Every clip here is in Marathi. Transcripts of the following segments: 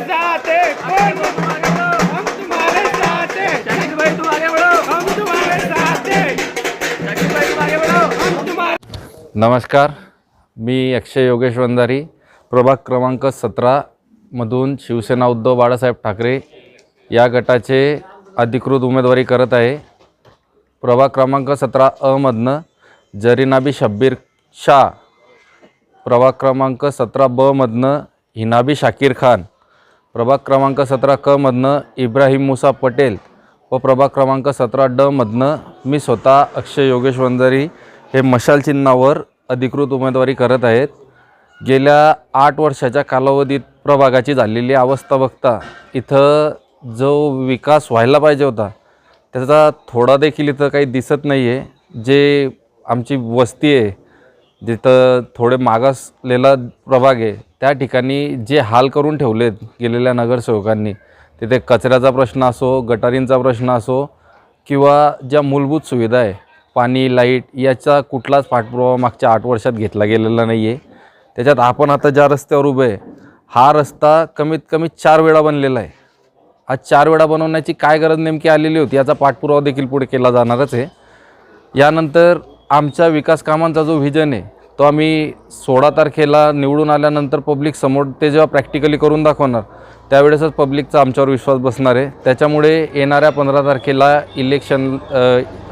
साथ हैं, हम तुम्हारे साथ हैं, शकील भाई तुम आगे बढ़ो, हम तुम्हारे साथ हैं, शकील भाई तुम आगे बढ़ो, हम तुम्हारे। नमस्कार, मी अक्षय योगेश वंजारी, प्रभाग क्रमांक 17 मधून शिवसेना उद्धव बाळासाहेब ठाकरे या गटाचे अधिकृत उमेदवारी करत आहे। प्रभाग क्रमांक 17 अ मधनं जरीनाबी शब्बीर शाह, प्रभाग क्रमांक 17 ब मधनं हिनाबी शाकीर खान, प्रभाग क्रमांक 17 क मधनं इब्राहिम मुसा पटेल व प्रभाग क्रमांक 17 ड मधनं मी स्वतः अक्षय योगेश वंजारी हे मशाल चिन्हावर अधिकृत उमेदवारी करत आहेत। गेल्या 8 वर्षाच्या कालावधीत प्रभागाची झालेली अवस्था बघता इथं जो विकास व्हायला पाहिजे होता त्याचा थोडा देखील इथं काही दिसत नाही आहे। जे आमची वस्ती आहे, जिथं थोडे मागासलेला प्रभाग आहे, त्या ठिकाणी जे हाल करून ठेवलेत गेलेल्या नगरसेवकांनी, तिथे कचऱ्याचा प्रश्न असो, गटारींचा प्रश्न असो किंवा ज्या मूलभूत सुविधा आहे, पाणी, लाईट, याचा कुठलाच पाठपुरावा मागच्या 8 वर्षात घेतला गेलेला नाही आहे। त्याच्यात आपण आता ज्या रस्त्यावर उभे आहे, हा रस्ता कमीत कमी 4 वेळा बनलेला आहे। आज 4 वेळा बनवण्याची काय गरज नेमकी आलेली होती याचा पाठपुरावा देखील पुढे केला जाणारच आहे। यानंतर आमच्या विकास कामांचा जो व्हिजन आहे तो आम्ही 16 तारखेला निवडून आल्यानंतर पब्लिक समोर ते जेव्हा प्रॅक्टिकली करून दाखवणार त्यावेळेसच पब्लिकचा आमच्यावर विश्वास बसणार आहे। त्याच्यामुळे येणाऱ्या 15 तारखेला इलेक्शन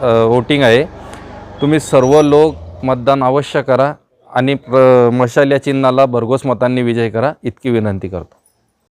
वोटिंग आहे। तुम्ही सर्व लोक मतदान अवश्य करा आणि मशाल या चिन्हाला भरघोस मतांनी विजय करा, इतकी विनंती करतो।